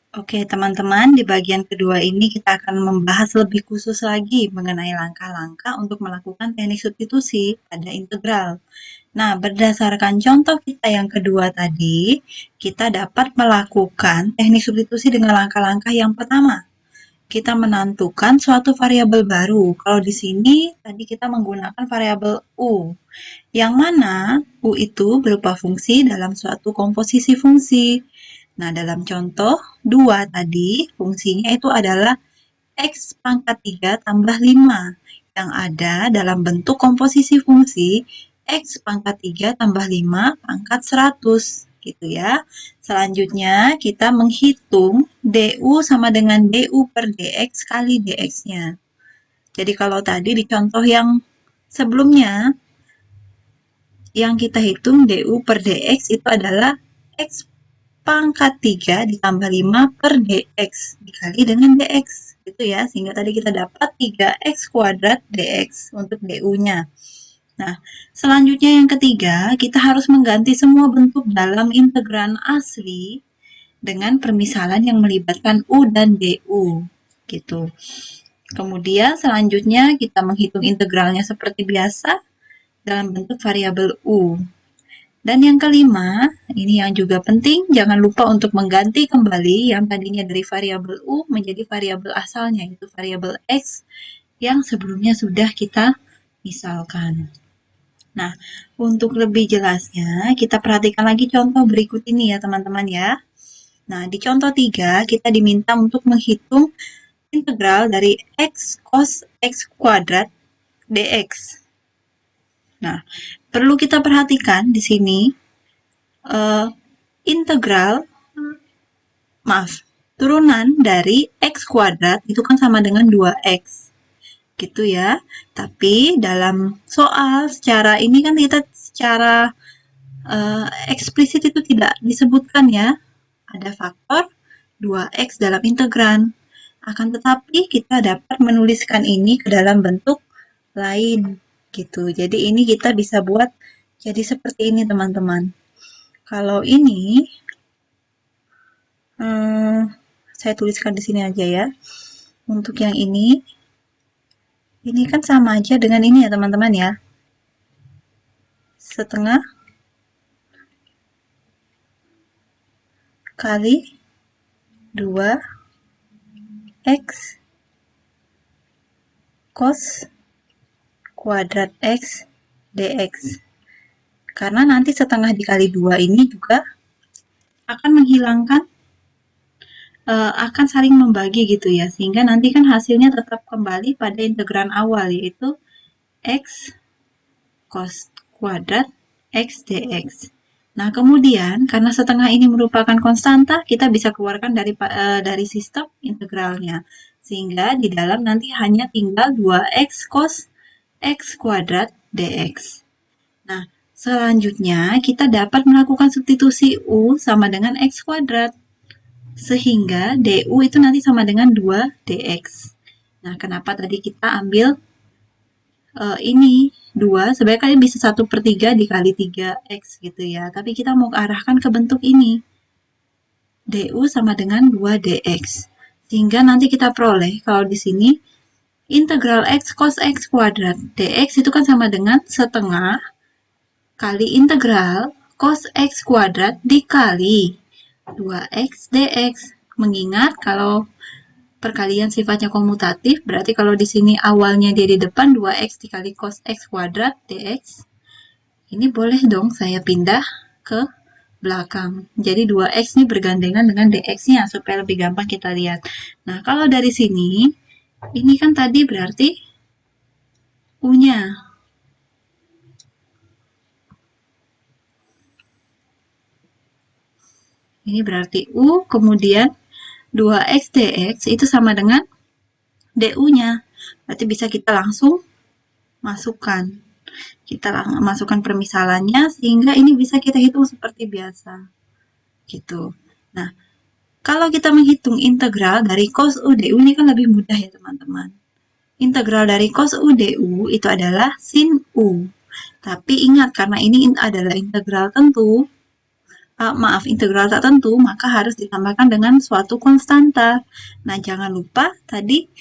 Oke, teman-teman, di bagian kedua ini kita akan membahas lebih khusus lagi mengenai langkah-langkah untuk melakukan teknik substitusi pada integral. Nah, berdasarkan contoh kita yang kedua tadi, kita dapat melakukan teknik substitusi dengan langkah-langkah yang pertama. Kita menentukan suatu variabel baru. Kalau di sini tadi kita menggunakan variabel U, yang mana U itu berupa fungsi dalam suatu komposisi fungsi. Nah, dalam contoh 2 tadi, fungsinya itu adalah X pangkat 3 tambah 5 yang ada dalam bentuk komposisi fungsi X pangkat 3 tambah 5 pangkat 100 gitu ya. Selanjutnya kita menghitung DU sama dengan DU per DX kali DX-nya. Jadi kalau tadi di contoh yang sebelumnya yang kita hitung DU per DX itu adalah X pangkat 3 ditambah 5 per dx dikali dengan dx gitu ya, sehingga tadi kita dapat 3x kuadrat dx untuk du-nya. Nah, selanjutnya yang ketiga, kita harus mengganti semua bentuk dalam integran asli dengan permisalan yang melibatkan u dan du gitu. Kemudian selanjutnya kita menghitung integralnya seperti biasa dalam bentuk variabel u. Dan yang kelima, ini yang juga penting, jangan lupa untuk mengganti kembali yang tadinya dari variabel U menjadi variabel asalnya, yaitu variabel X yang sebelumnya sudah kita misalkan. Nah, untuk lebih jelasnya, kita perhatikan lagi contoh berikut ini ya teman-teman ya. Nah, di contoh 3, kita diminta untuk menghitung integral dari X cos X kuadrat dx. Nah, perlu kita perhatikan di sini, uh, integral turunan dari x kuadrat itu kan sama dengan 2x gitu ya. Tapi dalam soal secara ini kan kita secara eksplisit itu tidak disebutkan ya. Ada faktor 2x dalam integran. Akan tetapi kita dapat menuliskan ini ke dalam bentuk lain gitu. Jadi ini kita bisa buat jadi seperti ini teman-teman. Kalau ini saya tuliskan di sini aja ya. Untuk yang ini kan sama aja dengan ini ya teman-teman ya. Setengah kali 2x cos kuadrat x dx. Karena nanti setengah dikali 2 ini juga akan menghilangkan akan saling membagi gitu ya, sehingga nanti kan hasilnya tetap kembali pada integran awal, yaitu x cos kuadrat x dx. Nah, kemudian karena setengah ini merupakan konstanta, kita bisa keluarkan dari sistem integralnya. Sehingga di dalam nanti hanya tinggal 2x cos x kuadrat dx. Nah, selanjutnya kita dapat melakukan substitusi u sama dengan x kuadrat. Sehingga du itu nanti sama dengan 2dx. Nah, kenapa tadi kita ambil ini 2, sebenarnya kalian bisa 1/3 dikali 3x gitu ya. Tapi kita mau arahkan ke bentuk ini. du sama dengan 2dx. Sehingga nanti kita peroleh kalau di sini integral x cos x kuadrat dx itu kan sama dengan setengah kali integral cos x kuadrat dikali 2x dx. Mengingat kalau perkalian sifatnya komutatif, berarti kalau di sini awalnya dia di depan 2x dikali cos x kuadrat dx, ini boleh dong saya pindah ke belakang. Jadi 2x ini bergandengan dengan dx-nya supaya lebih gampang kita lihat. Nah, kalau dari sini, ini kan tadi berarti U-nya. Ini berarti U, kemudian 2x dx itu sama dengan du-nya. Berarti bisa kita langsung masukkan. Kita masukkan permisalannya sehingga ini bisa kita hitung seperti biasa. Gitu. Nah, kalau kita menghitung integral dari cos U du ini kan lebih mudah ya teman-teman. Integral dari cos U du itu adalah sin U. Tapi ingat karena ini adalah integral tentu, integral tertentu, maka harus ditambahkan dengan suatu konstanta. Nah, jangan lupa tadi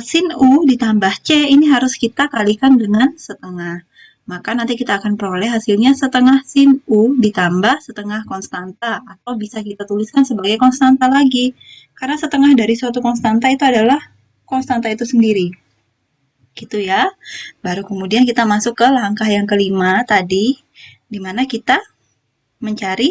sin U ditambah C ini harus kita kalikan dengan setengah. Maka nanti kita akan peroleh hasilnya setengah sin U ditambah setengah konstanta. Atau bisa kita tuliskan sebagai konstanta lagi. Karena setengah dari suatu konstanta itu adalah konstanta itu sendiri. Gitu ya. Baru kemudian kita masuk ke langkah yang kelima tadi, di mana kita mencari,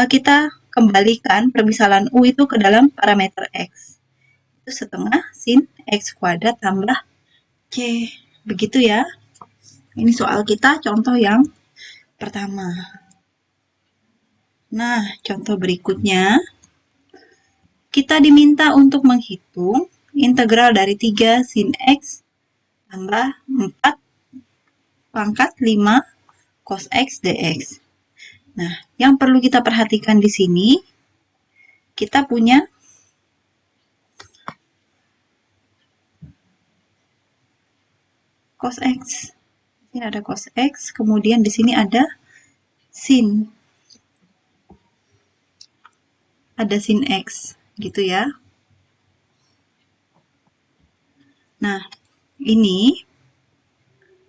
kita kembalikan permisalan U itu ke dalam parameter X. Itu setengah sin X kuadrat tambah C. Begitu ya. Ini soal kita contoh yang pertama. Nah, contoh berikutnya, kita diminta untuk menghitung integral dari 3 sin X tambah 4 pangkat 5 cos X dx. Nah, yang perlu kita perhatikan di sini, kita punya cos X. Ini ada cos X, kemudian di sini ada sin. Ada sin X, gitu ya. Nah, ini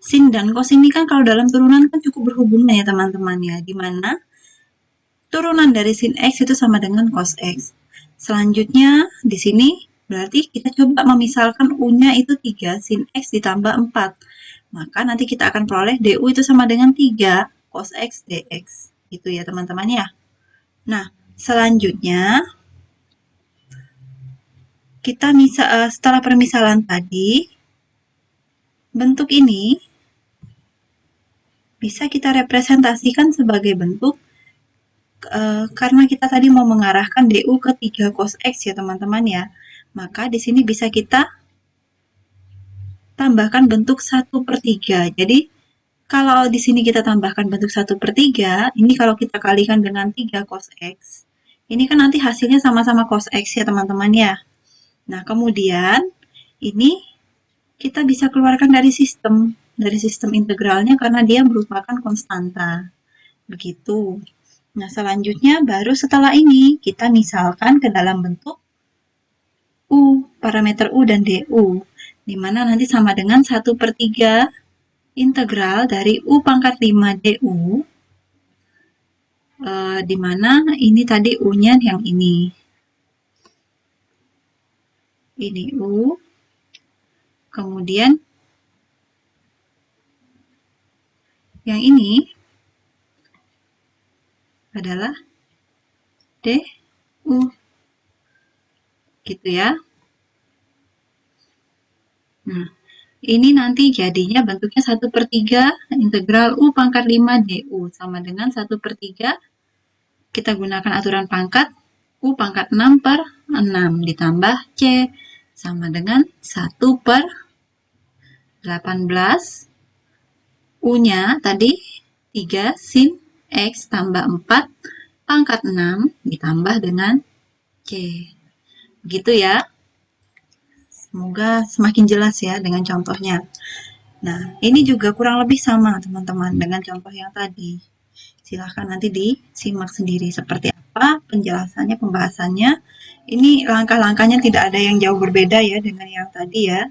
sin dan cos ini kan kalau dalam turunan kan cukup berhubungan ya teman-teman ya, dimana turunan dari sin X itu sama dengan cos X. Selanjutnya di sini berarti kita coba memisalkan U-nya itu 3 sin X ditambah 4. Maka nanti kita akan peroleh DU itu sama dengan 3 cos X dx. Gitu ya teman-teman ya. Nah, selanjutnya kita setelah permisalan tadi, bentuk ini bisa kita representasikan sebagai bentuk karena kita tadi mau mengarahkan DU ke 3 cos X ya teman-teman ya. Maka di sini bisa kita tambahkan bentuk 1/3. Jadi kalau di sini kita tambahkan bentuk 1/3, ini kalau kita kalikan dengan 3 cos X, ini kan nanti hasilnya sama-sama cos X ya teman-teman ya. Nah, kemudian ini kita bisa keluarkan dari sistem integralnya karena dia merupakan konstanta. Begitu. Nah, selanjutnya baru setelah ini kita misalkan ke dalam bentuk U, parameter U dan DU, di mana nanti sama dengan 1/3 integral dari U pangkat 5 DU, di mana ini tadi U-nya yang ini. Ini U, kemudian yang ini adalah DU. Gitu ya. Nah, ini nanti jadinya bentuknya 1/3 integral U pangkat 5 DU sama dengan 1/3 kita gunakan aturan pangkat U pangkat 6/6 ditambah C sama dengan 1/18. U-nya tadi 3 sin X tambah 4 pangkat 6 ditambah dengan C. Begitu ya. Semoga semakin jelas ya dengan contohnya. Nah, ini juga kurang lebih sama teman-teman dengan contoh yang tadi. Silahkan nanti disimak sendiri seperti apa penjelasannya, pembahasannya. Ini langkah-langkahnya tidak ada yang jauh berbeda ya dengan yang tadi ya,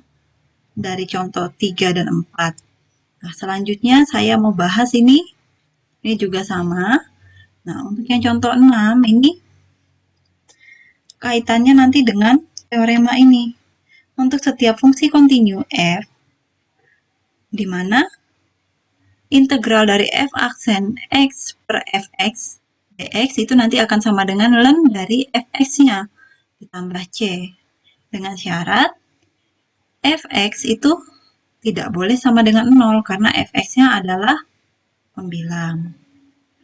dari contoh 3 dan 4. Nah, selanjutnya saya mau bahas ini juga sama. Nah, untuk yang contoh 6 ini kaitannya nanti dengan teorema ini. Untuk setiap fungsi kontinu f, di mana integral dari f aksen x per fx dx itu nanti akan sama dengan ln dari fx-nya ditambah c. Dengan syarat fx itu tidak boleh sama dengan 0 karena fx-nya adalah pembilang.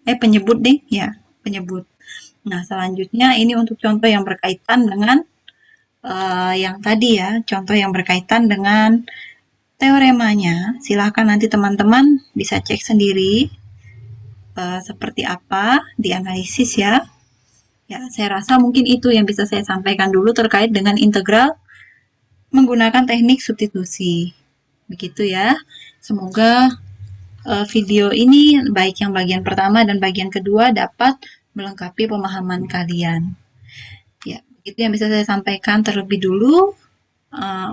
Penyebut deh, ya, penyebut. Nah, selanjutnya ini untuk contoh yang berkaitan dengan yang tadi ya, contoh yang berkaitan dengan teoremanya. Silahkan nanti teman-teman bisa cek sendiri seperti apa, dianalisis ya. Ya, saya rasa mungkin itu yang bisa saya sampaikan dulu terkait dengan integral menggunakan teknik substitusi. Begitu ya. Semoga video ini, baik yang bagian pertama dan bagian kedua, dapat melengkapi pemahaman kalian. Ya, itu yang bisa saya sampaikan terlebih dulu.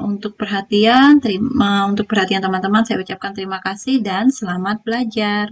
Untuk perhatian teman-teman saya ucapkan terima kasih dan selamat belajar.